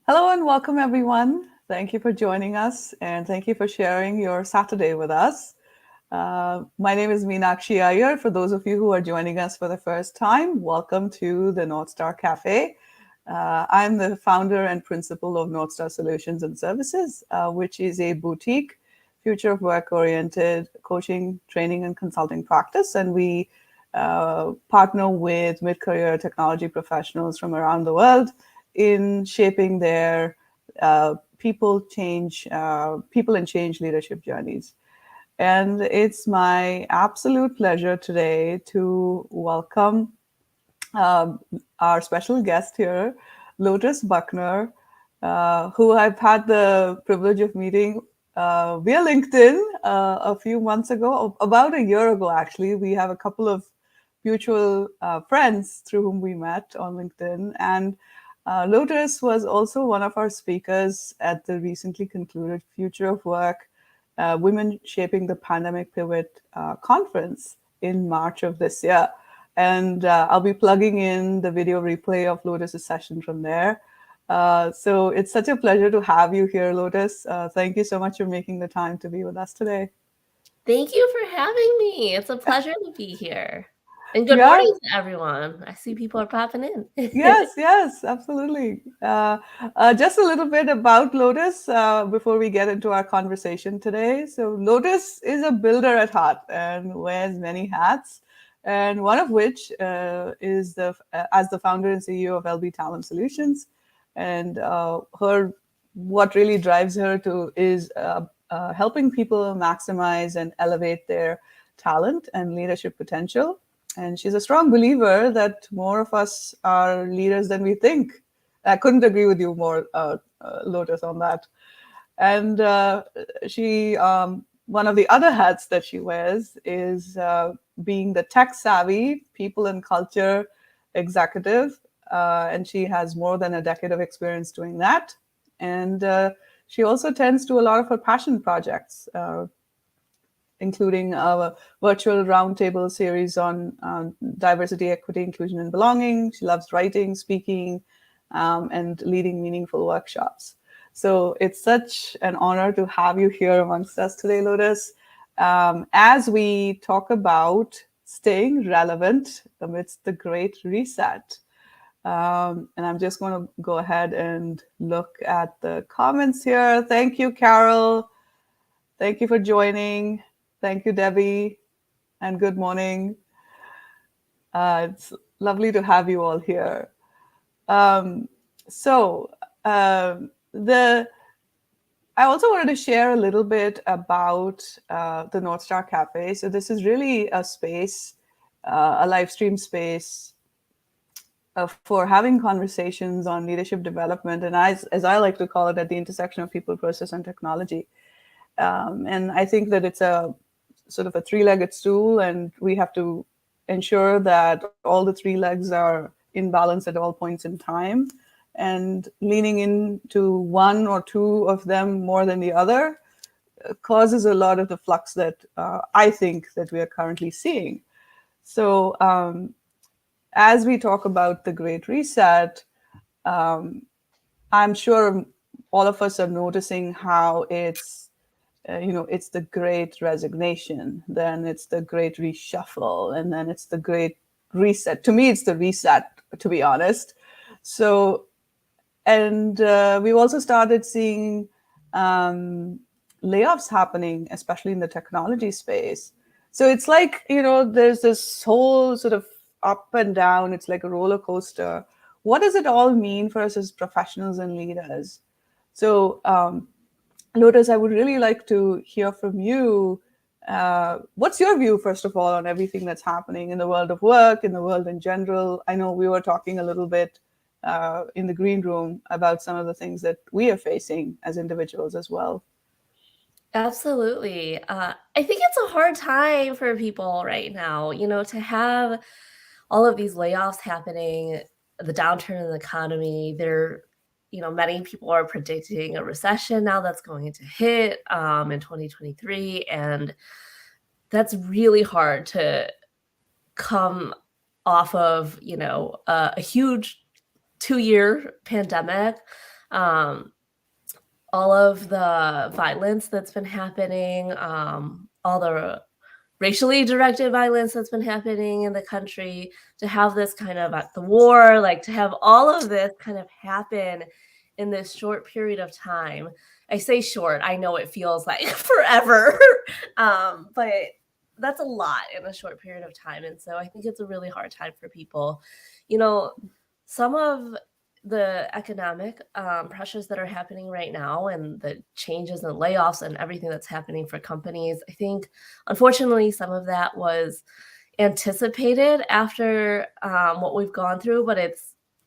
Hello and welcome, everyone. Thank you for joining us and thank you for sharing your Saturday with us. My name is Meenakshi Iyer. For those of you who are joining us for the first time, welcome to the NorthStar Café. I'm the founder and principal of NorthStar Solutions and Services, which is a boutique, future of work oriented coaching, training, and consulting practice. And we partner with mid career technology professionals from around the world in shaping their people and change leadership journeys. And it's my absolute pleasure today to welcome uh, our special guest here, Lotus Buckner, who I've had the privilege of meeting via LinkedIn a few months ago, about a year ago, actually. We have a couple of mutual friends through whom we met on LinkedIn. And Lotus was also one of our speakers at the recently concluded Future of Work Women Shaping the Pandemic Pivot conference in March of this year. And I'll be plugging in the video replay of Lotus's session from there. So it's such a pleasure to have you here, Lotus. Thank you so much for making the time to be with us today. Thank you for having me. It's a pleasure to be here. And good Yeah, morning to everyone. I see people are popping in. yes, absolutely. Just a little bit about Lotus before we get into our conversation today. So, Lotus is a builder at heart and wears many hats, and one of which is as the founder and CEO of LB Talent Solutions. And her what really drives her to is helping people maximize and elevate their talent and leadership potential, and she's a strong believer that more of us are leaders than we think. I couldn't agree with you more, Lotus, on that. And one of the other hats that she wears is being the tech savvy people and culture executive. And she has more than a decade of experience doing that. And she also tends to a lot of her passion projects, including a virtual roundtable series on diversity, equity, inclusion, and belonging. She loves writing, speaking, and leading meaningful workshops. So it's such an honor to have you here amongst us today, Lotus, as we talk about staying relevant amidst the Great Reset. And I'm just going to go ahead and look at the comments here. Thank you, Carol. Thank you for joining. Thank you, Debbie, and good morning. It's lovely to have you all here. Um, so, the I also wanted to share a little bit about the NorthStar Cafe. So this is really a space, a live stream space for having conversations on leadership development, and as I like to call it, at the intersection of people, process, and technology. And I think that it's a sort of a three-legged stool, and we have to ensure that all the three legs are in balance at all points in time. And leaning into one or two of them more than the other causes a lot of the flux that I think that we are currently seeing. So as we talk about the Great Reset, I'm sure all of us are noticing how it's the great resignation, then it's the great reshuffle, and then it's the great reset. To me, it's the reset, to be honest. So, and we've also started seeing layoffs happening, especially in the technology space. So it's like, there's this whole sort of up and down, it's like a roller coaster. What does it all mean for us as professionals and leaders? So, Lotus, I would really like to hear from you. What's your view, first of all, on everything that's happening in the world of work, in the world in general? I know we were talking a little bit in the green room about some of the things that we are facing as individuals as well. Absolutely. I think it's a hard time for people right now, to have all of these layoffs happening, the downturn in the economy. Many people are predicting a recession now that's going to hit in 2023. And that's really hard to come off of, a huge 2-year pandemic. Um, all of the violence that's been happening, all the racially directed violence that's been happening in the country, to have this kind of the war, like to have all of this kind of happen in this short period of time. I say short, I know it feels like forever, but that's a lot in a short period of time. And so I think it's a really hard time for people. You know, some of the economic pressures that are happening right now and the changes and layoffs and everything that's happening for companies, I think unfortunately some of that was anticipated after what we've gone through, but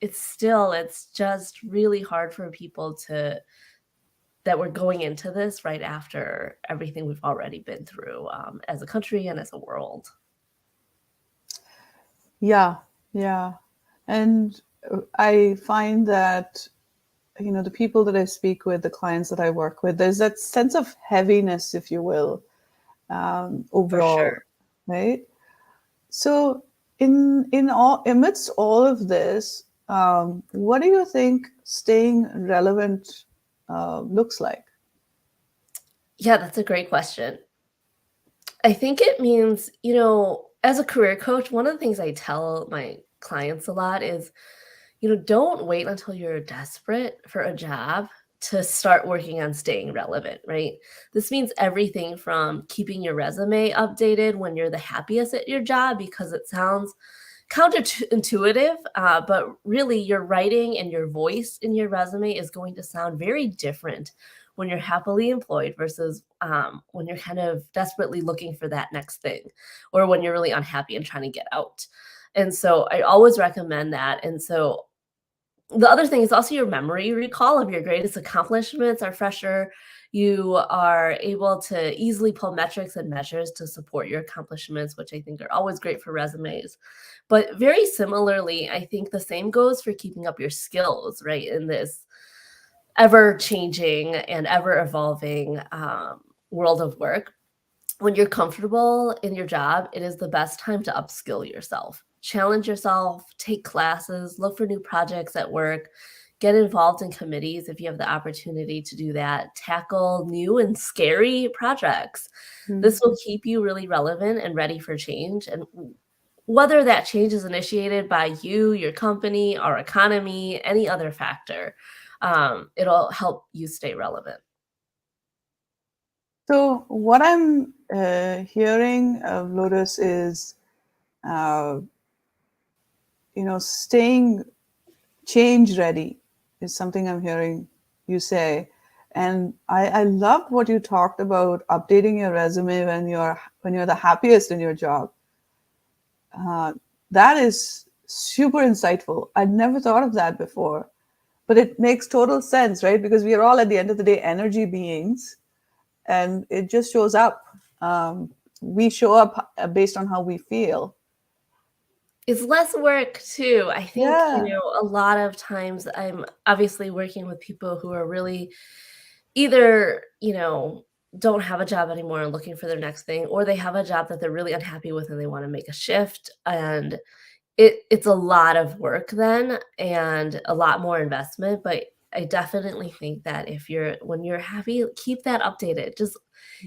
it's just really hard for people to that we're going into this right after everything we've already been through as a country and as a world. Yeah, yeah. And I find that, the people that I speak with, the clients that I work with, there's that sense of heaviness, if you will, For overall, sure. right? So, in all amidst all of this, what do you think staying relevant looks like? Yeah, that's a great question. I think it means, as a career coach, one of the things I tell my clients a lot is, don't wait until you're desperate for a job to start working on staying relevant, right? This means everything from keeping your resume updated when you're the happiest at your job, because it sounds counterintuitive, but really your writing and your voice in your resume is going to sound very different when you're happily employed versus when you're kind of desperately looking for that next thing, or when you're really unhappy and trying to get out. And so I always recommend that. And so the other thing is also your memory recall of your greatest accomplishments are fresher. You are able to easily pull metrics and measures to support your accomplishments, which I think are always great for resumes. But very similarly, I think the same goes for keeping up your skills, right? In this ever changing and ever evolving world of work. When you're comfortable in your job, it is the best time to upskill yourself. Challenge yourself, take classes, look for new projects at work, get involved in committees if you have the opportunity to do that, tackle new and scary projects. This will keep you really relevant and ready for change. And whether that change is initiated by you, your company, our economy, any other factor, it'll help you stay relevant. So, what I'm hearing of Lotus is, uh, staying change ready is something I'm hearing you say. And I loved what you talked about updating your resume when you're the happiest in your job. That is super insightful. I'd never thought of that before. But it makes total sense, right? Because we are all at the end of the day energy beings, and it just shows up. We show up based on how we feel. It's less work too. I think, Yeah. a lot of times I'm obviously working with people who are really either, don't have a job anymore and looking for their next thing, or they have a job that they're really unhappy with and they want to make a shift. And it's a lot of work then and a lot more investment. But I definitely think that when you're happy, keep that updated. Just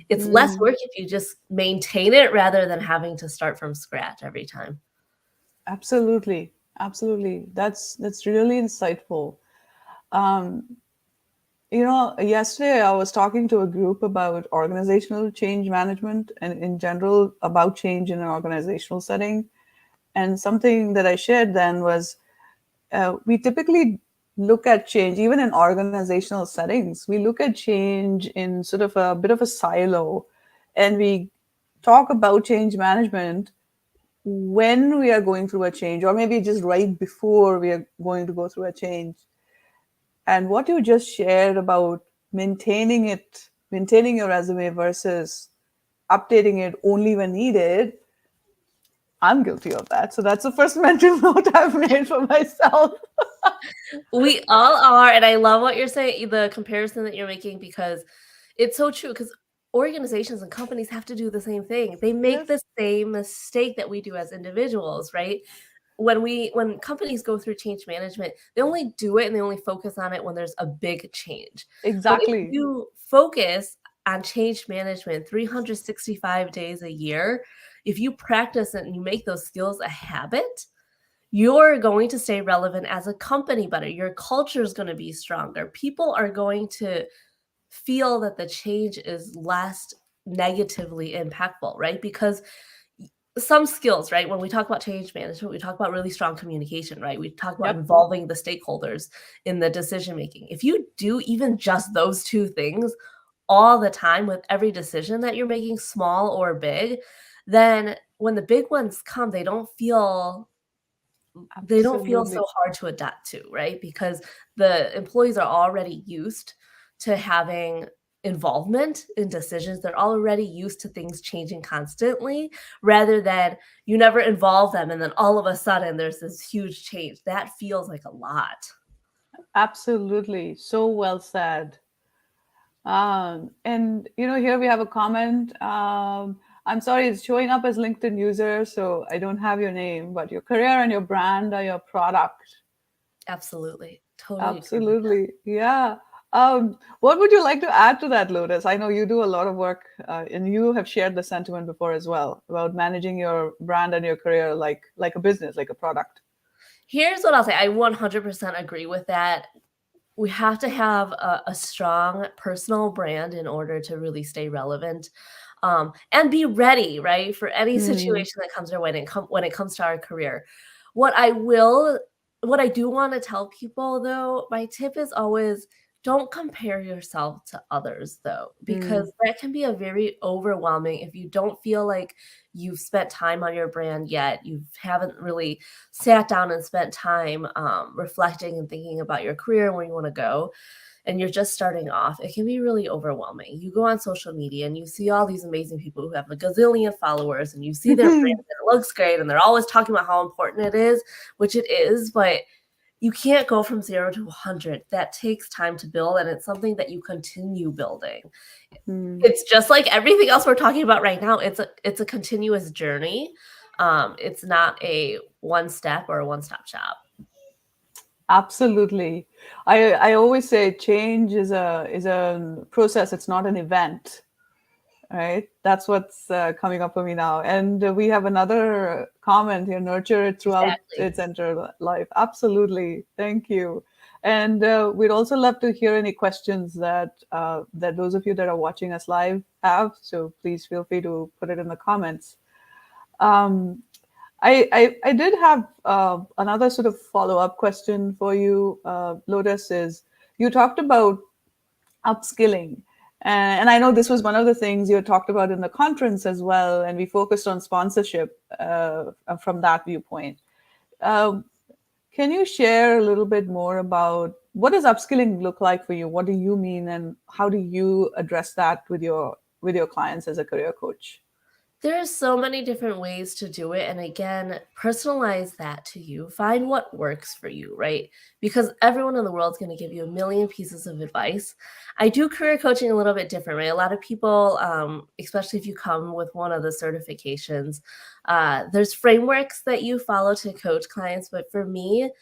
it's less Mm, work if you just maintain it rather than having to start from scratch every time. absolutely. Absolutely. That's really insightful. Um, Yesterday I was talking to a group about organizational change management and in general about change in an organizational setting. And something that I shared then was we typically look at change, even in organizational settings, we look at change in sort of a bit of a silo. And we talk about change management when we are going through a change, or maybe just right before we are going to go through a change. And what you just shared about maintaining your resume versus updating it only when needed, I'm guilty of that. So that's the first mental note I've made for myself. We all are, and I love what you're saying, the comparison that you're making, because it's so true. Because organizations and companies have to do the same thing. They make Yes. the same mistake that we do as individuals, right? when companies go through change management, they only do it and they only focus on it when there's a big change. But if Exactly. you focus on change management 365 days a year, if you practice it and you make those skills a habit, you're going to stay relevant as a company better. Your culture is going to be stronger. People are going to feel that the change is less negatively impactful, right? Because some skills, right? When we talk about change management, we talk about really strong communication, right? We talk about Yep. involving the stakeholders in the decision making. If you do even just those two things all the time with every decision that you're making, small or big, then when the big ones come, they don't feel Absolutely. so hard to adapt to, right? Because the employees are already used to having involvement in decisions. They're already used to things changing constantly rather than you never involve them and then all of a sudden there's this huge change. That feels like a lot. Absolutely. So well said. And here we have a comment. I'm sorry, it's showing up as LinkedIn user, so I don't have your name, but your career and your brand are your product. Absolutely. Totally agree with that. Absolutely. Yeah. What would you like to add to that, Lotus? I know you do a lot of work, and you have shared the sentiment before as well about managing your brand and your career like a business, like a product. Here's what I'll say. I 100% agree with that. We have to have a strong personal brand in order to really stay relevant, and be ready, right, for any Hmm. situation that comes our way when it comes to our career. What I do want to tell people though, my tip is always don't compare yourself to others though, Hmm. because that can be a very overwhelming if you don't feel like you've spent time on your brand yet, you haven't really sat down and spent time reflecting and thinking about your career and where you want to go, and you're just starting off, it can be really overwhelming. You go on social media and you see all these amazing people who have a gazillion followers, and you see their brand and it looks great, and they're always talking about how important it is, which it is, but you can't go from 0 to 100. That takes time to build, and it's something that you continue building. Hmm. It's just like everything else we're talking about right now. It's a continuous journey. It's not a one step or a one-stop shop. Absolutely. I always say change is a process. It's not an event, right? That's what's coming up for me now. And we have another comment here: nurture it throughout Exactly. its entire life. Absolutely. Thank you. And we'd also love to hear any questions that those of you that are watching us live have. So please feel free to put it in the comments. Um, I did have another sort of follow-up question for you, Lotus, is you talked about upskilling. And I know this was one of the things you talked about in the conference as well, and we focused on sponsorship from that viewpoint. Um, can you share a little bit more about what does upskilling look like for you? What do you mean, and how do you address that with your clients as a career coach? There's so many different ways to do it, and again, personalize that to you. Find what works for you, right? Because everyone in the world is gonna give you a million pieces of advice. I do career coaching a little bit different, right? A lot of people, especially if you come with one of the certifications, there's frameworks that you follow to coach clients, but for me,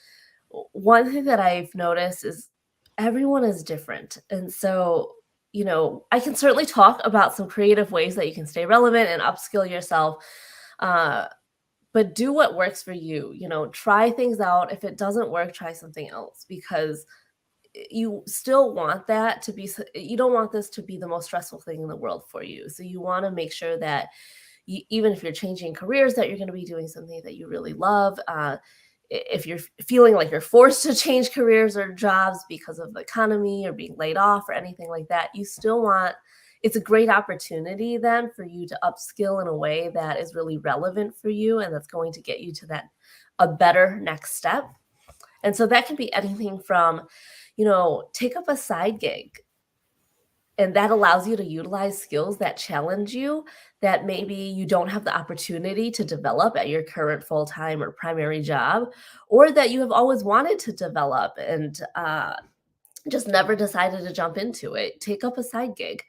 one thing that I've noticed is everyone is different. And so, I can certainly talk about some creative ways that you can stay relevant and upskill yourself. Uh, but do what works for you. Try things out. If it doesn't work, try something else because you still want that to be, you don't want this to be the most stressful thing in the world for you. So you want to make sure that even if you're changing careers, that you're going to be doing something that you really love. If you're feeling like you're forced to change careers or jobs because of the economy or being laid off or anything like that, you still want it's a great opportunity then for you to upskill in a way that is really relevant for you and that's going to get you to that a better next step. And so that can be anything from, take up a side gig, and that allows you to utilize skills that challenge you that maybe you don't have the opportunity to develop at your current full-time or primary job, or that you have always wanted to develop and just never decided to jump into it. Take up a side gig.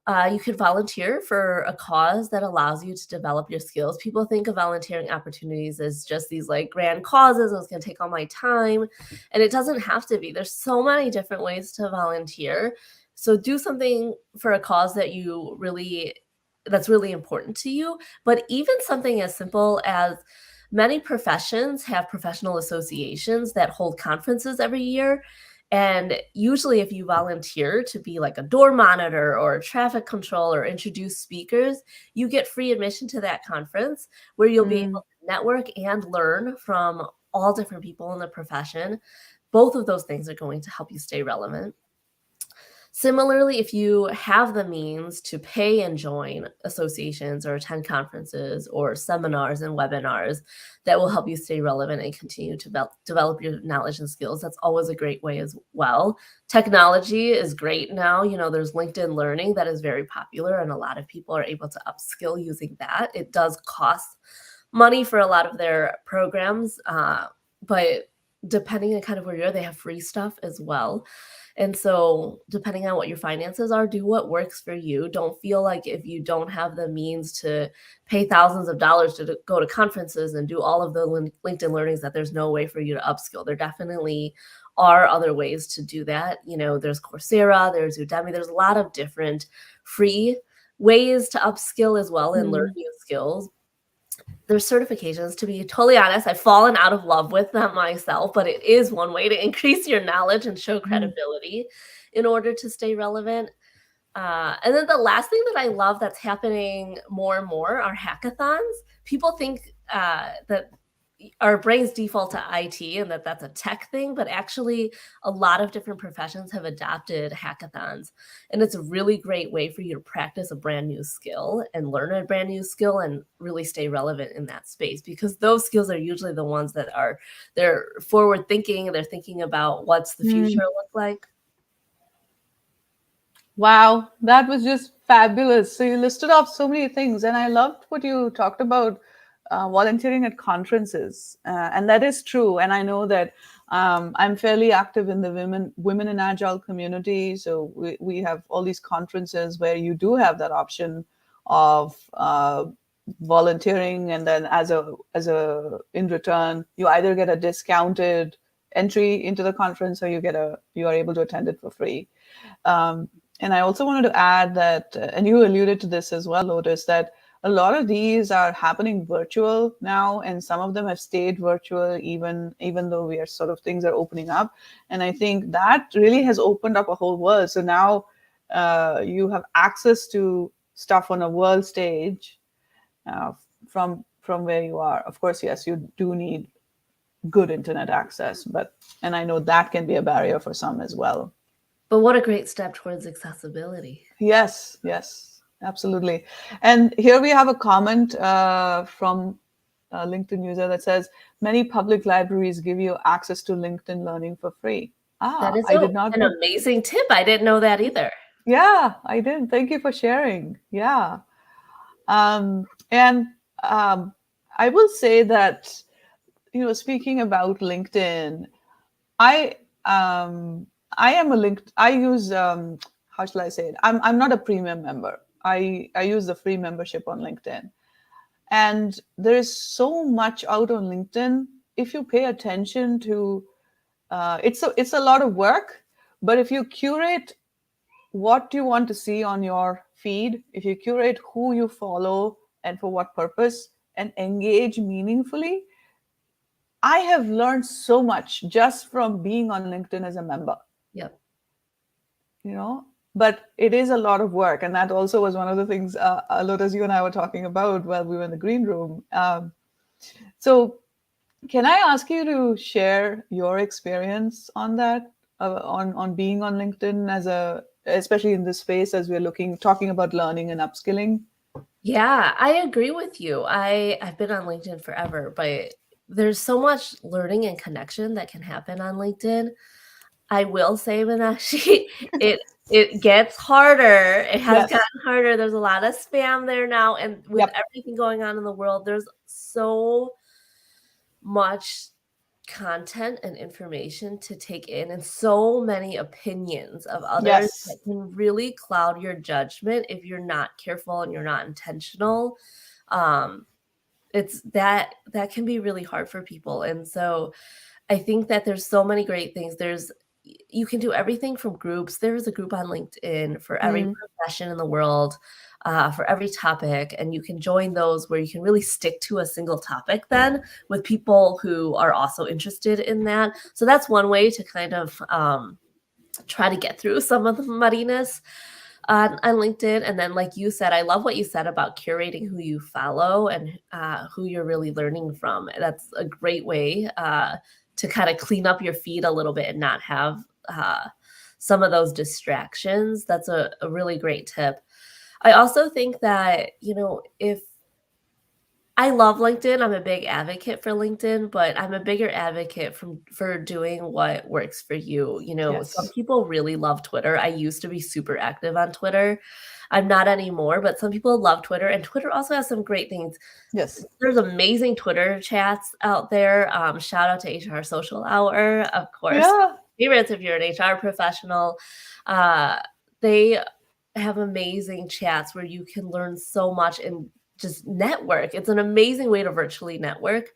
You could volunteer for a cause that allows you to develop your skills. People think of volunteering opportunities as just these like grand causes, and it's going to take all my time. And it doesn't have to be. There's so many different ways to volunteer. So do something for a cause that's really important to you. But even something as simple as many professions have professional associations that hold conferences every year. And usually, if you volunteer to be like a door monitor or a traffic control or introduce speakers, you get free admission to that conference where you'll be Mm. able to network and learn from all different people in the profession. Both of those things are going to help you stay relevant. Similarly, if you have the means to pay and join associations or attend conferences or seminars and webinars that will help you stay relevant and continue to develop your knowledge and skills, that's always a great way as well. Technology is great now. There's LinkedIn Learning that is very popular, and a lot of people are able to upskill using that. It does cost money for a lot of their programs, but depending on kind of where you're, they have free stuff as well. And so, depending on what your finances are, do what works for you. Don't feel like if you don't have the means to pay thousands of dollars to go to conferences and do all of the LinkedIn learnings that there's no way for you to upskill. There definitely are other ways to do that. There's Coursera, there's Udemy, there's a lot of different free ways to upskill as well and learn Mm. new skills. There's certifications. To be totally honest, I've fallen out of love with them myself, but it is one way to increase your knowledge and show Mm. credibility in order to stay relevant. And then the last thing that I love that's happening more and more are hackathons. People think that our brains default to IT and that's a tech thing, but actually a lot of different professions have adopted hackathons. And it's a really great way for you to practice a brand new skill and learn a brand new skill and really stay relevant in that space, because those skills are usually the ones that they're forward thinking. They're thinking about what's the future Mm. look like. Wow, that was just fabulous. So you listed off so many things, and I loved what you talked about volunteering at conferences, and that is true. And I know that I'm fairly active in the women in agile community, so we have all these conferences where you do have that option of volunteering, and then as a in return, you either get a discounted entry into the conference, or you are able to attend it for free. Um, and I also wanted to add that, and you alluded to this as well, Lotus, that a lot of these are happening virtual now, and some of them have stayed virtual even though we are sort of things are opening up. And I think that really has opened up a whole world. So now you have access to stuff on a world stage uh, from where you are. Of course, yes, you do need good internet access, and I know that can be a barrier for some as well. But what a great step towards accessibility. Yes, yes, absolutely. And here we have a comment from a LinkedIn user that says, many public libraries give you access to LinkedIn Learning for free. That Ah, is I did not an know. amazing tip. I didn't know that either. Yeah, I did. Thank you for sharing. Yeah. And I will say that, speaking about LinkedIn, I um, I am a linked. I use how shall I say it? I'm not a premium member. I use the free membership on LinkedIn, and there is so much out on LinkedIn. If you pay attention to, it's a lot of work, but if you curate what you want to see on your feed, if you curate who you follow and for what purpose, and engage meaningfully, I have learned so much just from being on LinkedIn as a member. Yep. you know but it is a lot of work, and that also was one of the things, Lotus, you and I were talking about while we were in the green room. So can I ask you to share your experience on that, on being on LinkedIn, especially in this space as we're talking about learning and upskilling? Yeah, I agree with you. I've been on LinkedIn forever, but there's so much learning and connection that can happen on LinkedIn. I will say, Meenakshi, it gets harder. It has Yes. gotten harder. There's a lot of spam there now, and with Yep. everything going on in the world, there's so much content and information to take in and so many opinions of others that Yes. can really cloud your judgment if you're not careful and you're not intentional. Um, it's that can be really hard for people. And so I think that there's so many great things. You can do everything from groups. There's a group on LinkedIn for every Mm, profession in the world, for every topic, and you can join those where you can really stick to a single topic then with people who are also interested in that. So that's one way to kind of try to get through some of the muddiness on LinkedIn. And then, like you said, I love what you said about curating who you follow and who you're really learning from. That's a great way to kind of clean up your feed a little bit and not have some of those distractions. That's a really great tip. I also think that, if I love LinkedIn. I'm a big advocate for LinkedIn, but I'm a bigger advocate for doing what works for you. Some yes. people really love Twitter. I used to be super active on Twitter. I'm not anymore, but some people love Twitter, and Twitter also has some great things. Yes. There's amazing Twitter chats out there. Shout out to HR Social Hour, of course. Yeah. Favorites if you're an HR professional. Uh, they have amazing chats where you can learn so much and just network. It's an amazing way to virtually network.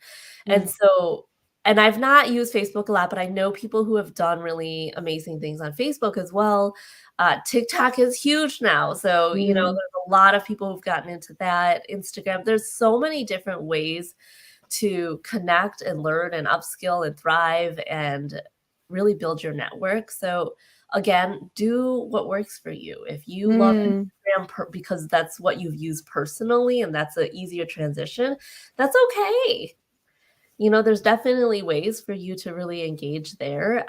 And Mm, so, and I've not used Facebook a lot, but I know people who have done really amazing things on Facebook as well. TikTok is huge now. So, mm, there's a lot of people who've gotten into that. Instagram, there's so many different ways to connect and learn and upskill and thrive and really build your network. So, again, do what works for you. If you love mm. Instagram because that's what you've used personally and that's an easier transition, that's okay. There's definitely ways for you to really engage there.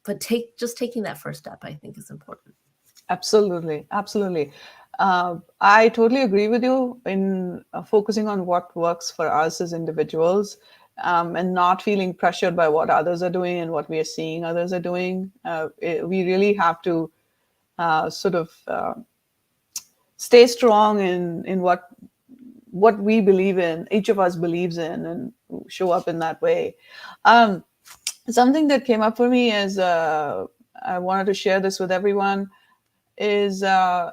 But taking that first step, I think, is important. Absolutely, absolutely. I totally agree with you in focusing on what works for us as individuals, and not feeling pressured by what others are doing and what we are seeing others are doing. We really have to sort of stay strong in what we believe in, each of us believes in, and show up in that way. Um, Something that came up for me is I wanted to share this with everyone is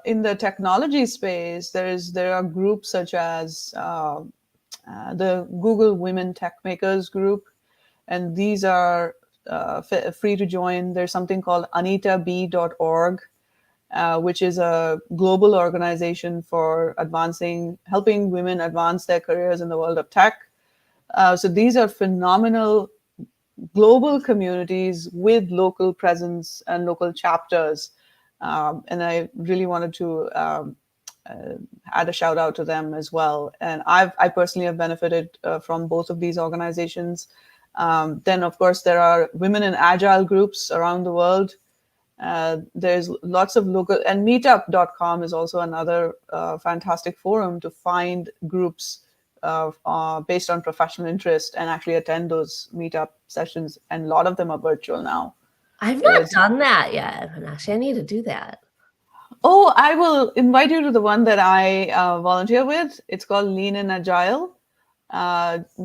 in the technology space. There are groups such as the Google Women Tech Makers group, and these are free to join. There's something called anitab.org, which is a global organization for helping women advance their careers in the world of tech. So these are phenomenal global communities with local presence and local chapters. And I really wanted to add a shout out to them as well. And I personally have benefited from both of these organizations. Then, of course, there are women in agile groups around the world. There's lots of local, and meetup.com is also another fantastic forum to find groups based on professional interest and actually attend those meetup sessions. And a lot of them are virtual now. I've So not it's, done that yet, and actually, I need to do that. oh, I will invite you to the one that I volunteer with. It's called Lean and Agile.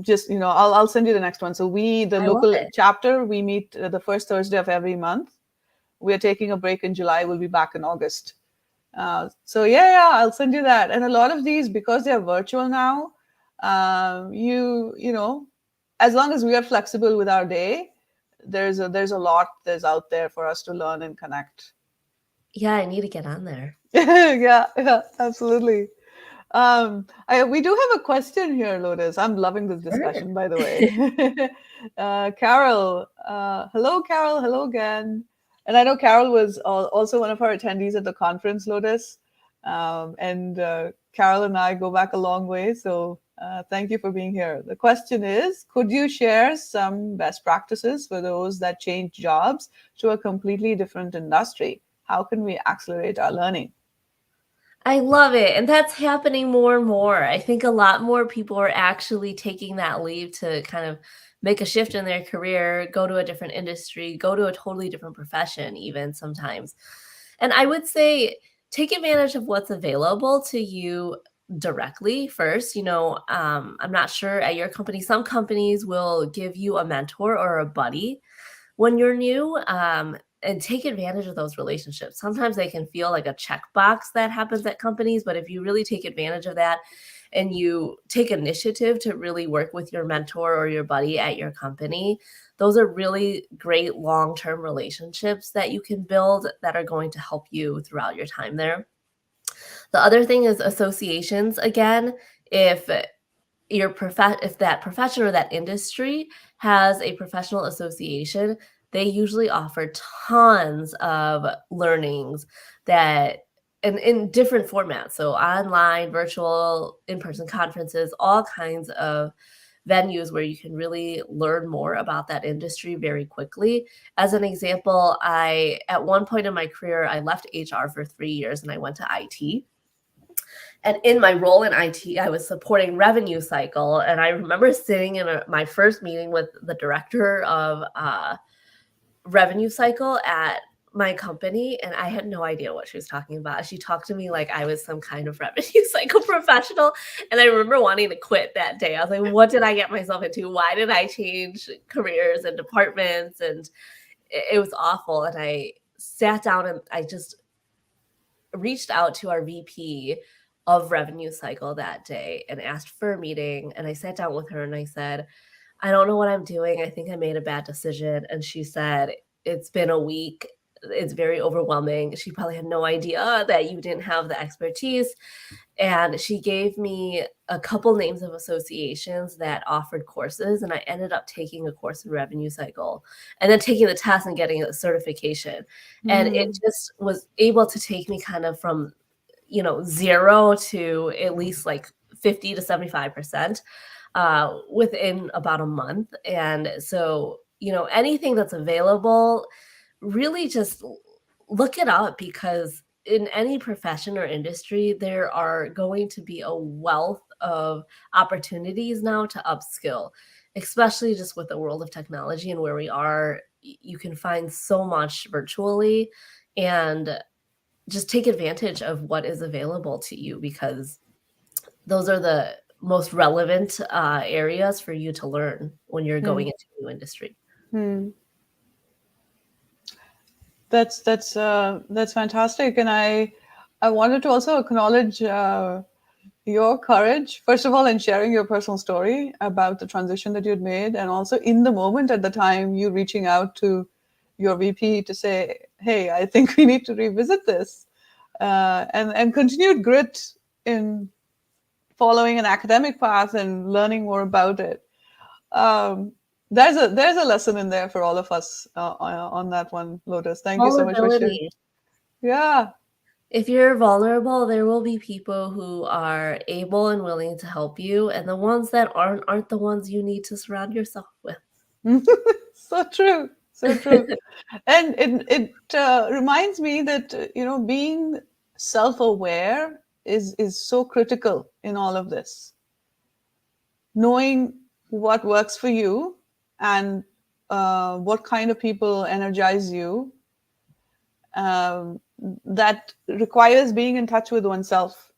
Just, I'll send you the next one. So the I love local it. chapter, we meet the first Thursday of every month. We are taking a break in July. We'll be back in August. So yeah, I'll send you that. And a lot of these, because they're virtual now, as long as we are flexible with our day, there's a lot that's out there for us to learn and connect. Yeah, I need to get on there. Yeah, absolutely. We do have a question here, Lotus. I'm loving this Sure. discussion, by the way. Carol, hello, Carol. Hello again. And I know Carol was also one of our attendees at the conference, Lotus. And Carol and I go back a long way. So thank you for being here. The question is, could you share some best practices for those that change jobs to a completely different industry? How can we accelerate our learning? I love it, and that's happening more and more. I think a lot more people are actually taking that leap to kind of make a shift in their career, go to a different industry, go to a totally different profession even sometimes. And I would say take advantage of what's available to you directly first. I'm not sure at your company, some companies will give you a mentor or a buddy when you're new, and take advantage of those relationships. Sometimes they can feel like a checkbox that happens at companies, but if you really take advantage of that and you take initiative to really work with your mentor or your buddy at your company, those are really great long-term relationships that you can build that are going to help you throughout your time there. The other thing is associations. Again, if if that profession or that industry has a professional association, they usually offer tons of learnings that in different formats. So online, virtual, in-person conferences, all kinds of venues where you can really learn more about that industry very quickly. As an example, at one point in my career, I left HR for 3 years and I went to IT. And in my role in IT, I was supporting revenue cycle. And I remember sitting in my first meeting with the director of revenue cycle at my company, and I had no idea what she was talking about. She talked to me like I was some kind of revenue cycle professional. And I remember wanting to quit that day. I was like, what did I get myself into? Why did I change careers and departments? And it was awful. And I sat down and I just reached out to our VP of revenue cycle that day and asked for a meeting. And I sat down with her and I said, I don't know what I'm doing. I think I made a bad decision. And she said, it's been a week. It's very overwhelming. She probably had no idea that you didn't have the expertise. And she gave me a couple names of associations that offered courses. And I ended up taking a course in revenue cycle and then taking the test and getting a certification. And it just was able to take me kind of from, 0 to at least like 50 to 75% within about a month. And so, anything that's available, really just look it up, because in any profession or industry, there are going to be a wealth of opportunities now to upskill, especially just with the world of technology and where we are. You can find so much virtually, and just take advantage of what is available to you, because those are the most relevant areas for you to learn when you're going into a new industry. That's fantastic, and I wanted to also acknowledge your courage, first of all, in sharing your personal story about the transition that you'd made, and also in the moment at the time, you reaching out to your VP to say, "Hey, I think we need to revisit this," and continued grit in following an academic path and learning more about it. There's a lesson in there for all of us on that one, Lotus. Thank you so much for sharing. Yeah. If you're vulnerable, there will be people who are able and willing to help you, and the ones that aren't the ones you need to surround yourself with. So true. So true. And it reminds me that being self-aware is so critical in all of this. Knowing what works for you and what kind of people energize you, that requires being in touch with oneself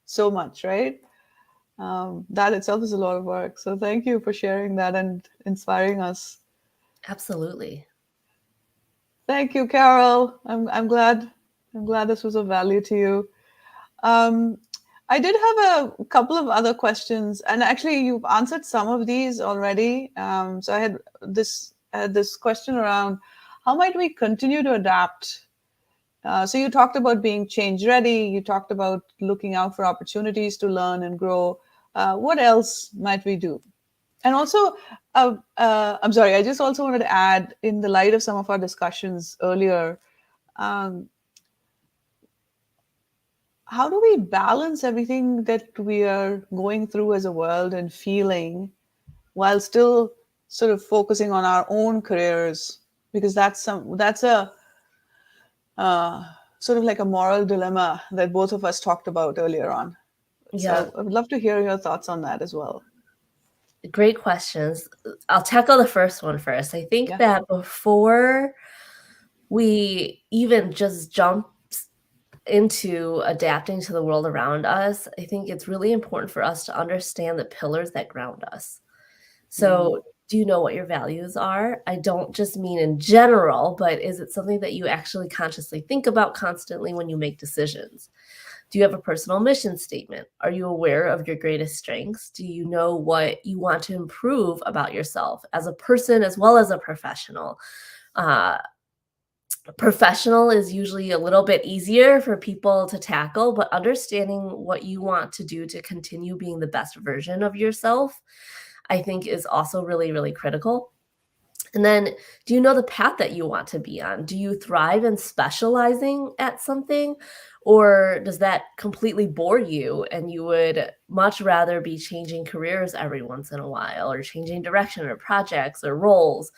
so much, right? That itself is a lot of work. So thank you for sharing that and inspiring us. Absolutely. Thank you, Carol. I'm glad this was of value to you. I did have a couple of other questions, and actually you've answered some of these already. So I had this question around how might we continue to adapt. So you talked about being change ready. You talked about looking out for opportunities to learn and grow. What else might we do? And also, I'm sorry, I just also wanted to add, in the light of some of our discussions earlier, how do we balance everything that we are going through as a world and feeling while still sort of focusing on our own careers? Because that's a sort of like a moral dilemma that both of us talked about earlier on. Yeah. So I would love to hear your thoughts on that as well. Great questions. I'll tackle the first one first. I think that before we even just jump into adapting to the world around us, I think it's really important for us to understand the pillars that ground us. So, do you know what your values are? I don't just mean in general, but is it something that you actually consciously think about constantly when you make decisions? Do you have a personal mission statement? Are you aware of your greatest strengths? Do you know what you want to improve about yourself as a person as well as a professional? Uh, Professional is usually a little bit easier for people to tackle, but understanding what you want to do to continue being the best version of yourself, I think is also really, really critical. And then, do you know the path that you want to be on? Do you thrive in specializing at something, or does that completely bore you and you would much rather be changing careers every once in a while, or changing direction or projects or roles?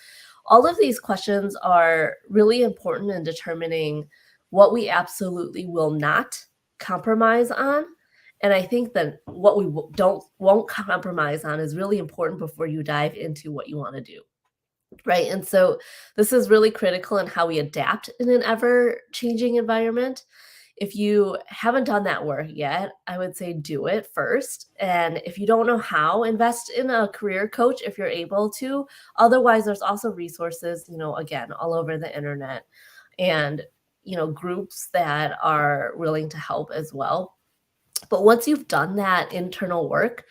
All of these questions are really important in determining what we absolutely will not compromise on. And I think that what we won't compromise on is really important before you dive into what you want to do. Right. And so this is really critical in how we adapt in an ever changing environment. If you haven't done that work yet, I would say do it first. And if you don't know how, invest in a career coach if you're able to. Otherwise, there's also resources, again, all over the internet and, groups that are willing to help as well. But once you've done that internal work,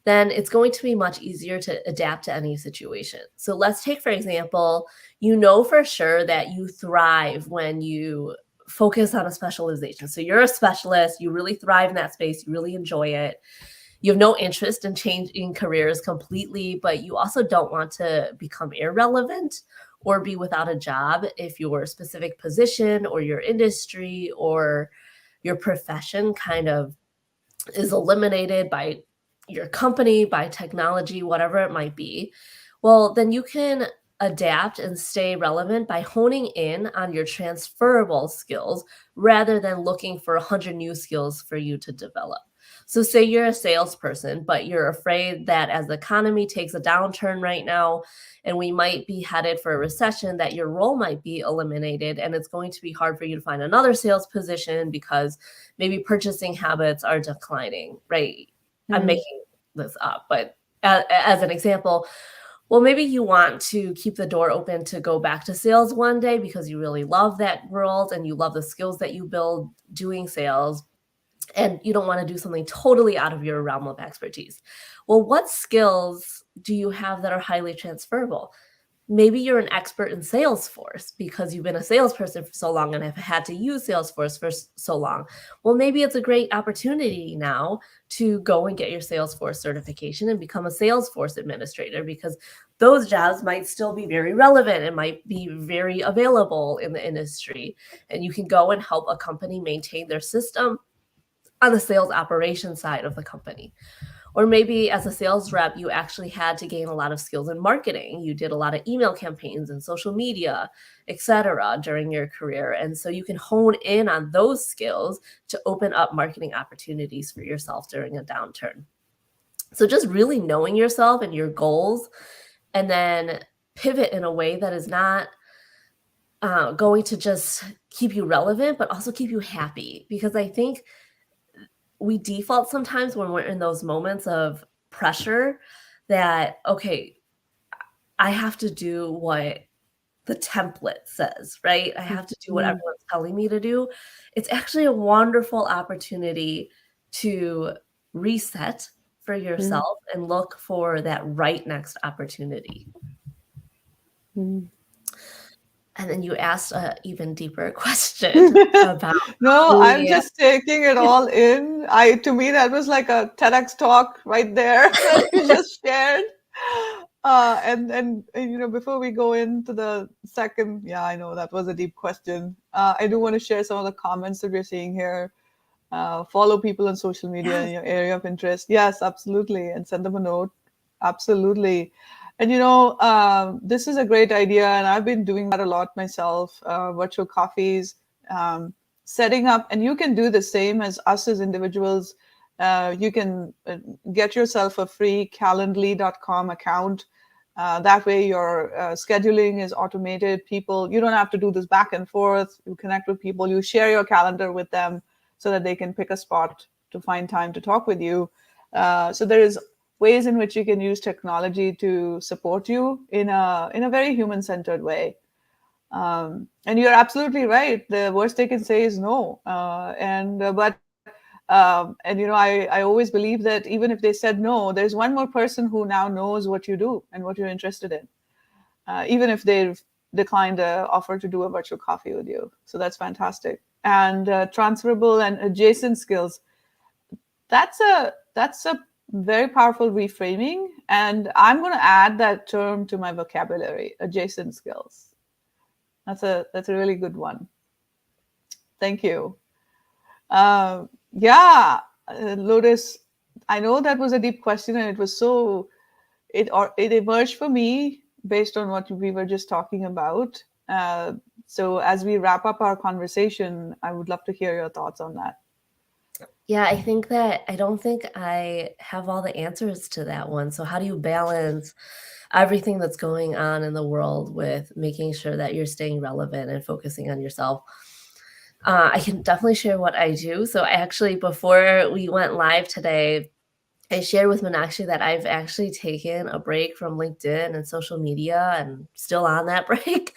then it's going to be much easier to adapt to any situation. So let's take, for example, you know for sure that you thrive when you focus on a specialization. So you're a specialist, you really thrive in that space, you really enjoy it. You have no interest in changing careers completely, but you also don't want to become irrelevant or be without a job if your specific position or your industry or your profession kind of is eliminated by your company, by technology, whatever it might be. Well, then you can adapt and stay relevant by honing in on your transferable skills rather than looking for 100 new skills for you to develop. So say you're a salesperson, but you're afraid that as the economy takes a downturn right now, and we might be headed for a recession, that your role might be eliminated and it's going to be hard for you to find another sales position because maybe purchasing habits are declining, right? I'm making this up, but as an example, well, maybe you want to keep the door open to go back to sales one day because you really love that world and you love the skills that you build doing sales, and you don't want to do something totally out of your realm of expertise. Well, what skills do you have that are highly transferable? Maybe you're an expert in Salesforce because you've been a salesperson for so long and have had to use Salesforce for so long. Well, maybe it's a great opportunity now to go and get your Salesforce certification and become a Salesforce administrator, because those jobs might still be very relevant and might be very available in the industry. And you can go and help a company maintain their system on the sales operation side of the company. Or maybe as a sales rep, you actually had to gain a lot of skills in marketing. You did a lot of email campaigns and social media, etc., during your career. And so you can hone in on those skills to open up marketing opportunities for yourself during a downturn. So just really knowing yourself and your goals, and then pivot in a way that is not going to just keep you relevant, but also keep you happy. Because I think we default sometimes when we're in those moments of pressure that, okay, I have to do what the template says, right? I have to do what everyone's telling me to do. It's actually a wonderful opportunity to reset for yourself and look for that right next opportunity. And then you asked an even deeper question about No, I'm just taking it all in. To me, that was like a TEDx talk right there that you just shared. And before we go into the second, yeah, I know that was a deep question. I do want to share some of the comments that we're seeing here. Follow people on social media in your area of interest. Yes, absolutely. And send them a note. Absolutely. And, this is a great idea. And I've been doing that a lot myself, virtual coffees, setting up. And you can do the same as us as individuals. You can get yourself a free calendly.com account. That way your scheduling is automated. People, you don't have to do this back and forth. You connect with people, you share your calendar with them so that they can pick a spot to find time to talk with you. So there is ways in which you can use technology to support you in a very human-centered way. And you're absolutely right. The worst they can say is no. And I always believe that even if they said no, there's one more person who now knows what you do and what you're interested in, even if they've declined an offer to do a virtual coffee with you. So that's fantastic. And transferable and adjacent skills. That's a very powerful reframing, and I'm going to add that term to my vocabulary. Adjacent skills. That's a really good one. Thank you. Yeah, Lotus, I know that was a deep question, and it emerged for me based on what we were just talking about. So as we wrap up our conversation, I would love to hear your thoughts on that. Yeah, I think that I don't think I have all the answers to that one. So how do you balance everything that's going on in the world with making sure that you're staying relevant and focusing on yourself? I can definitely share what I do. So I actually, before we went live today, I shared with Meenakshi that I've actually taken a break from LinkedIn and social media and still on that break.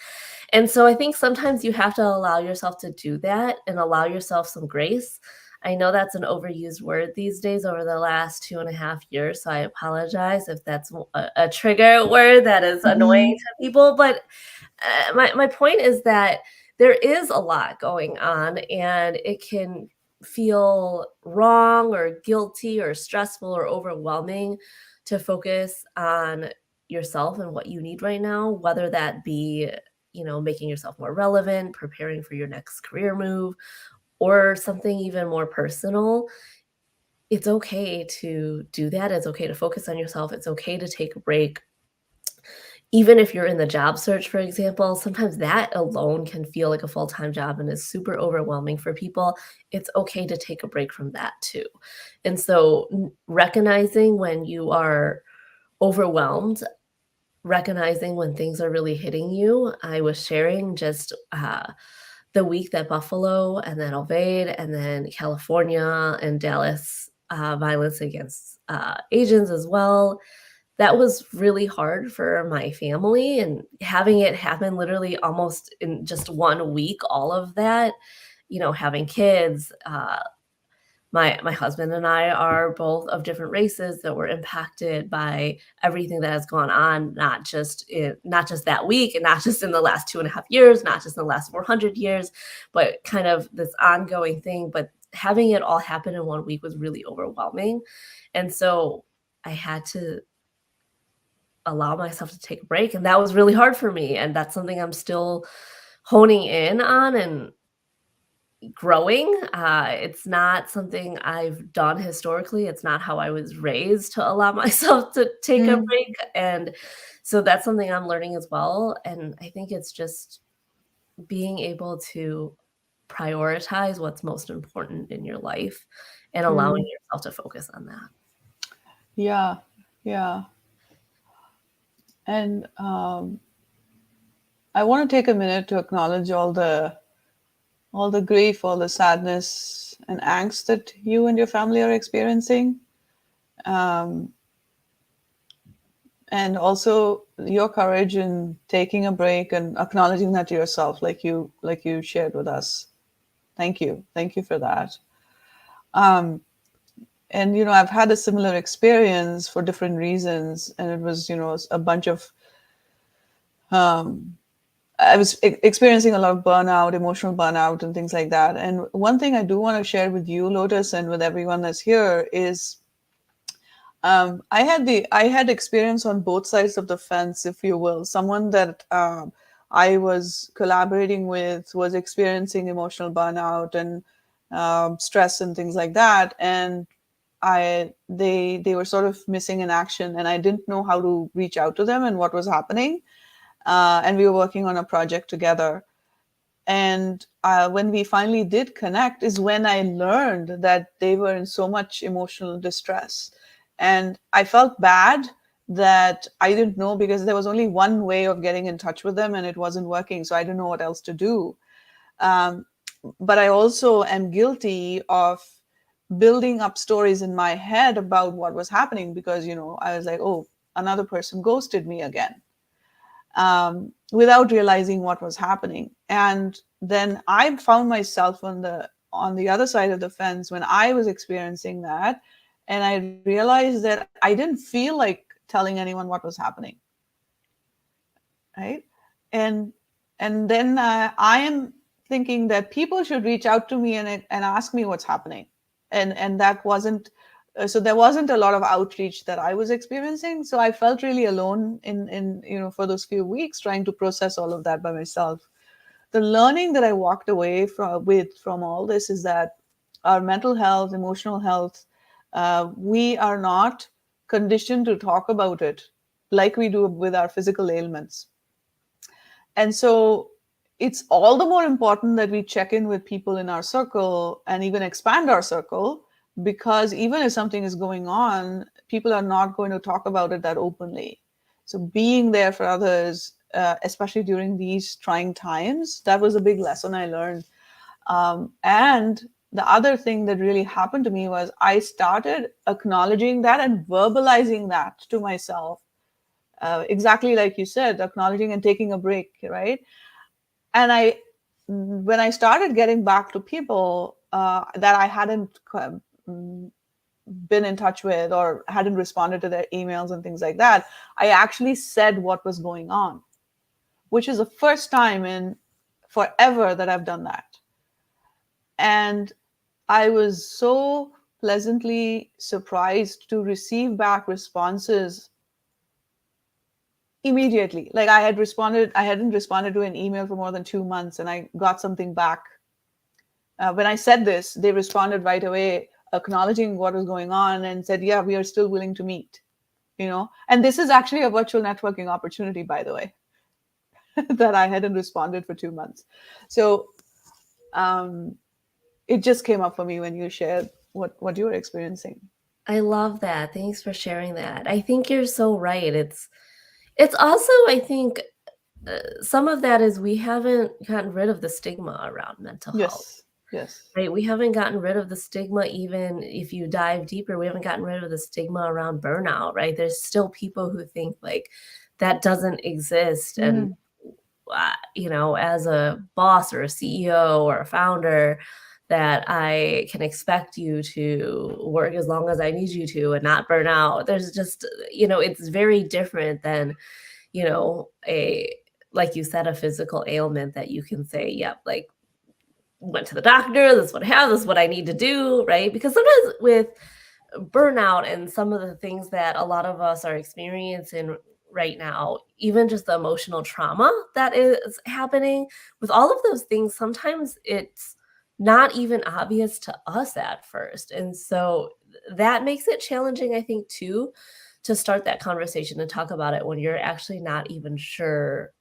And so I think sometimes you have to allow yourself to do that and allow yourself some grace. I know that's an overused word these days over the last 2.5 years. So I apologize if that's a trigger word that is annoying to people. But my point is that there is a lot going on, and it can feel wrong or guilty or stressful or overwhelming to focus on yourself and what you need right now, whether that be, making yourself more relevant, preparing for your next career move, or something even more personal. It's okay to do that. It's okay to focus on yourself. It's okay to take a break. Even if you're in the job search, for example, sometimes that alone can feel like a full-time job and is super overwhelming for people. It's okay to take a break from that too. And so recognizing when you are overwhelmed, recognizing when things are really hitting you. I was sharing just the week that Buffalo and then Ovaid and then California and Dallas violence against Asians as well. That was really hard for my family, and having it happen literally almost in just 1 week, all of that, having kids, my husband and I are both of different races that were impacted by everything that has gone on, not just that week and not just in the last 2.5 years, not just in the last 400 years, but kind of this ongoing thing. But having it all happen in 1 week was really overwhelming. And so I had to allow myself to take a break, and that was really hard for me. And that's something I'm still honing in on and growing. It's not something I've done historically. It's not how I was raised to allow myself to take a break. And so that's something I'm learning as well. And I think it's just being able to prioritize what's most important in your life and allowing yourself to focus on that. Yeah, yeah. And I want to take a minute to acknowledge all the grief, all the sadness and angst that you and your family are experiencing. And also your courage in taking a break and acknowledging that to yourself, like you shared with us. Thank you for that. And I've had a similar experience for different reasons, and it was a bunch of I was experiencing a lot of burnout, emotional burnout, and things like that. And one thing I do want to share with you, Lotus, and with everyone that's here is I had experience on both sides of the fence, if you will. Someone that I was collaborating with was experiencing emotional burnout and stress and things like that, and they were sort of missing in action, and I didn't know how to reach out to them and what was happening. And we were working on a project together. And when we finally did connect is when I learned that they were in so much emotional distress. And I felt bad that I didn't know, because there was only one way of getting in touch with them and it wasn't working. So I didn't know what else to do. Um, but I also am guilty of building up stories in my head about what was happening, because, I was like, oh, another person ghosted me again, without realizing what was happening. And then I found myself on the other side of the fence when I was experiencing that, and I realized that I didn't feel like telling anyone what was happening, right? And then I am thinking that people should reach out to me and ask me what's happening, and that wasn't so there wasn't a lot of outreach that I was experiencing. So I felt really alone in for those few weeks trying to process all of that by myself. The learning that I walked away from all this is that our mental health, emotional health, we are not conditioned to talk about it like we do with our physical ailments. And so it's all the more important that we check in with people in our circle and even expand our circle, because even if something is going on, people are not going to talk about it that openly. So being there for others, especially during these trying times, that was a big lesson I learned. And the other thing that really happened to me was I started acknowledging that and verbalizing that to myself. Exactly like you said, acknowledging and taking a break, right? And when I started getting back to people that I hadn't been in touch with or hadn't responded to their emails and things like that, I actually said what was going on, which is the first time in forever that I've done that. And I was so pleasantly surprised to receive back responses immediately. Like I hadn't responded to an email for more than 2 months, and I got something back. When I said this, they responded right away, acknowledging what was going on and said, yeah, we are still willing to meet, And this is actually a virtual networking opportunity, by the way, that I hadn't responded for 2 months. So it just came up for me when you shared what you were experiencing. I love that. Thanks for sharing that. I think you're so right. It's also, I think, some of that is we haven't gotten rid of the stigma around mental health, Yes, yes. right? We haven't gotten rid of the stigma, even if you dive deeper, we haven't gotten rid of the stigma around burnout, right? There's still people who think like that doesn't exist. And, as a boss or a CEO or a founder, that I can expect you to work as long as I need you to and not burn out. There's just, it's very different than, like you said, a physical ailment that you can say, yep, like went to the doctor, this is what I have, this is what I need to do, right? Because sometimes with burnout and some of the things that a lot of us are experiencing right now, even just the emotional trauma that is happening with all of those things, sometimes it's not even obvious to us at first. And so that makes it challenging, I think, too, to start that conversation and talk about it when you're actually not even sure,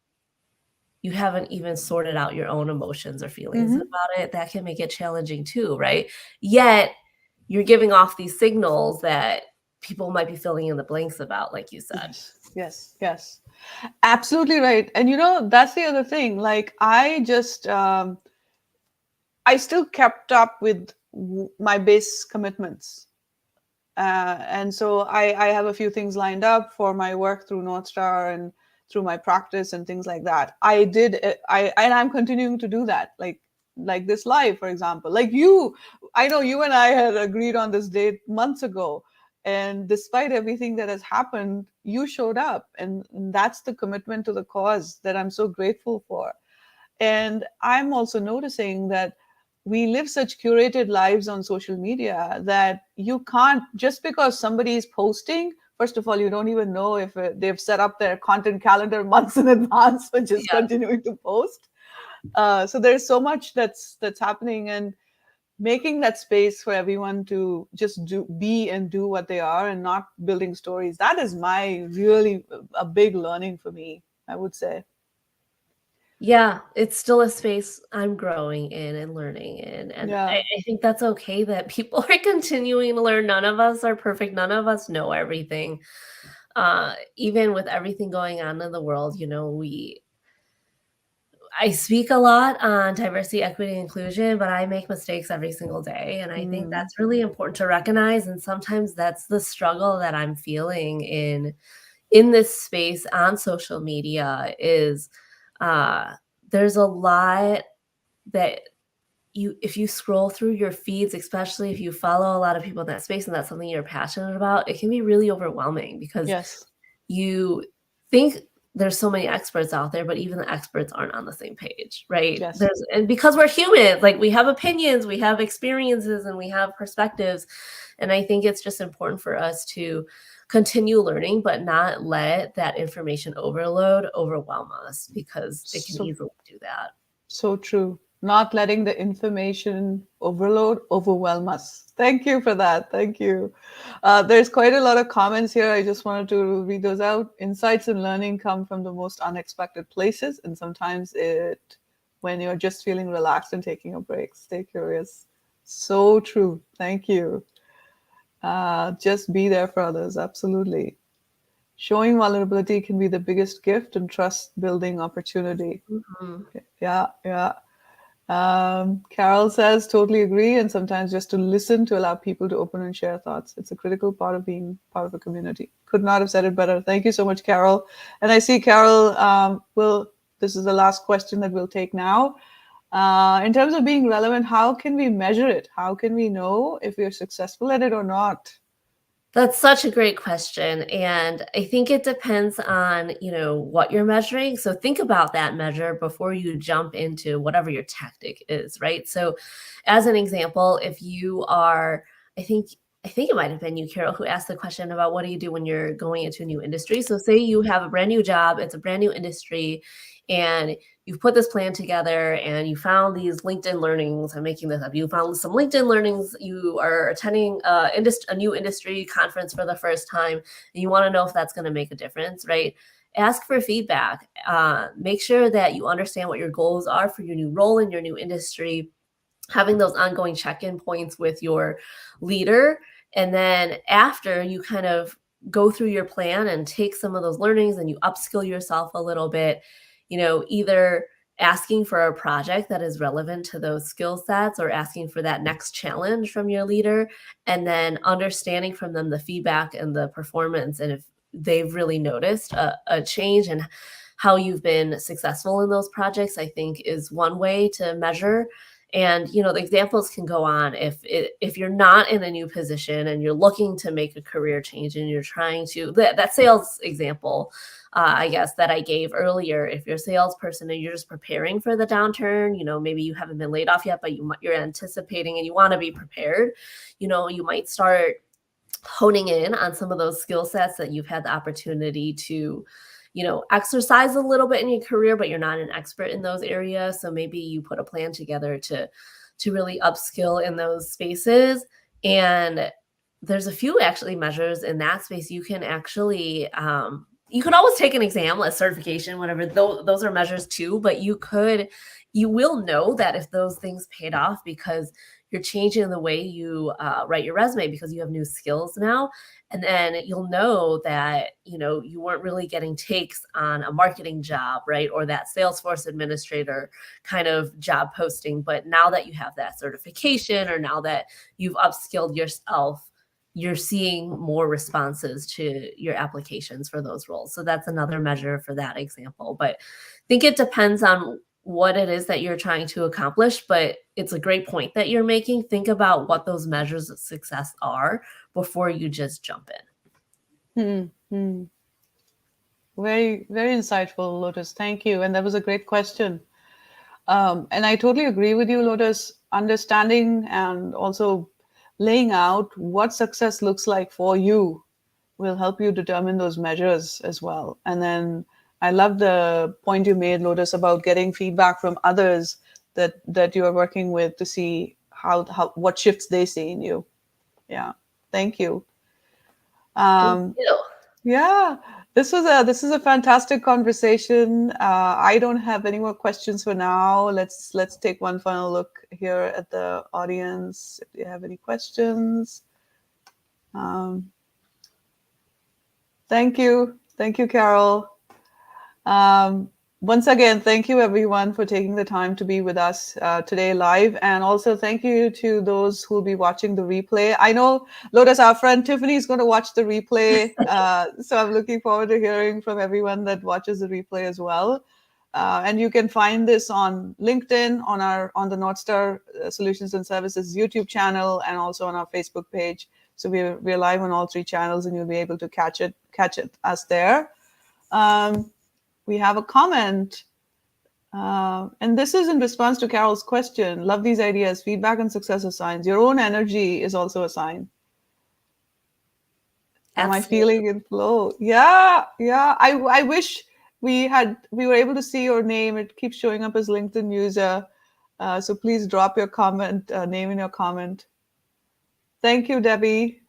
you haven't even sorted out your own emotions or feelings Mm-hmm. about it. That can make it challenging too, right? Yet you're giving off these signals that people might be filling in the blanks about, like you said. Yes, yes, yes. Absolutely right. And that's the other thing. Like I still kept up with my base commitments. And so I have a few things lined up for my work through NorthStar and through my practice and things like that. And I'm continuing to do that. Like this live, for example, like I know you and I had agreed on this date months ago. And despite everything that has happened, you showed up. And that's the commitment to the cause that I'm so grateful for. And I'm also noticing that we live such curated lives on social media that you can't, just because somebody is posting, first of all, you don't even know if they've set up their content calendar months in advance for just Yeah. continuing to post. So there's so much that's happening, and making that space for everyone to just be and do what they are and not building stories. That is my really a big learning for me, I would say. Yeah, it's still a space I'm growing in and learning in. And I, Yeah. I think that's okay that people are continuing to learn. None of us are perfect. None of us know everything. even with everything going on in the world, I speak a lot on diversity, equity, and inclusion, but I make mistakes every single day. And I think that's really important to recognize. And sometimes that's the struggle that I'm feeling in this space on social media is there's a lot that if you scroll through your feeds, especially if you follow a lot of people in that space and that's something you're passionate about, it can be really overwhelming because Yes. you think there's so many experts out there, but even the experts aren't on the same page, right? Yes. And because we're humans, like we have opinions, we have experiences, and we have perspectives. And I think it's just important for us to continue learning, but not let that information overload overwhelm us because it can So, easily do that. so true. Not letting the information overload overwhelm us. Thank you for that. Thank you. There's quite a lot of comments here. I just wanted to read those out. Insights and learning come from the most unexpected places, and sometimes when you're just feeling relaxed and taking a break. Stay curious. So true. Thank you. Just be there for others. Absolutely. Showing vulnerability can be the biggest gift and trust building opportunity. Mhm. Yeah, yeah. Carol says, totally agree. And sometimes just to listen to allow people to open and share thoughts. It's a critical part of being part of a community. Could not have said it better. Thank you so much, Carol. And I see Carol this is the last question that we'll take now. In terms of being relevant, how can we measure it? How can we know if we're successful at it or not? That's such a great question, and I think it depends on, what you're measuring. So think about that measure before you jump into whatever your tactic is, right? So as an example, if you are I think I think it might have been you, Carol, who asked the question about what do you do when you're going into a new industry. So say you have a brand new job, it's a brand new industry, and you've put this plan together and you found these LinkedIn learnings. I'm making this up. You found some LinkedIn learnings. You are attending a new industry conference for the first time, and you want to know if that's going to make a difference, right? Ask for feedback. Make sure that you understand what your goals are for your new role in your new industry, having those ongoing check-in points with your leader. And then after you kind of go through your plan and take some of those learnings and you upskill yourself a little bit, either asking for a project that is relevant to those skill sets or asking for that next challenge from your leader, and then understanding from them the feedback and the performance and if they've really noticed a change and how you've been successful in those projects, I think is one way to measure. And the examples can go on. If you're not in a new position and you're looking to make a career change and you're trying to that sales example, I guess that I gave earlier, if you're a salesperson and you're just preparing for the downturn, maybe you haven't been laid off yet, but you're anticipating and you want to be prepared, you might start honing in on some of those skill sets that you've had the opportunity to exercise a little bit in your career, but you're not an expert in those areas. So maybe you put a plan together to really upskill in those spaces. And there's a few actually measures in that space. You can actually you can always take an exam, a certification, whatever. Those are measures too, but you will know that if those things paid off because you're changing the way you write your resume because you have new skills now. And then you'll know that, you weren't really getting takes on a marketing job, right? Or that Salesforce administrator kind of job posting. But now that you have that certification or now that you've upskilled yourself, you're seeing more responses to your applications for those roles. So that's another measure for that example. But I think it depends on what it is that you're trying to accomplish, but it's a great point that you're making. Think about what those measures of success are before you just jump in. Very, very insightful, Lotus. Thank you. And that was a great question. And I totally agree with you, Lotus. Understanding and also laying out what success looks like for you will help you determine those measures as well. And then I love the point you made, Lotus, about getting feedback from others that you are working with to see how what shifts they see in you. Yeah. Thank you. Thank Um, you. yeah, this is a fantastic conversation. I don't have any more questions for now. Let's take one final look here at the audience. If you have any questions. Um, Thank you. Thank you, Carol. Once again, thank you everyone for taking the time to be with us today live. And also thank you to those who will be watching the replay. I know, Lotus, our friend Tiffany is going to watch the replay. So I'm looking forward to hearing from everyone that watches the replay as well. And you can find this on LinkedIn, on the NorthStar Solutions and Services YouTube channel, and also on our Facebook page. So we're live on all 3 channels, and you'll be able to catch us there. We have a comment, and this is in response to Carol's question. Love these ideas. Feedback and success are signs. Your own energy is also a sign. Am I feeling in flow? Yeah. I wish we were able to see your name. It keeps showing up as LinkedIn user. So please drop your comment, name in your comment. Thank you, Debbie.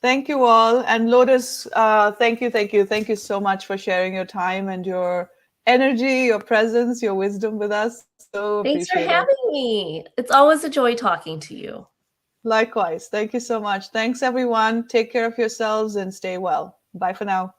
Thank you all. And Lotus, thank you so much for sharing your time and your energy, your presence, your wisdom with us. So Thanks for appreciate it. having me. It's always a joy talking to you. Likewise. Thank you so much. Thanks, everyone. Take care of yourselves and stay well. Bye for now.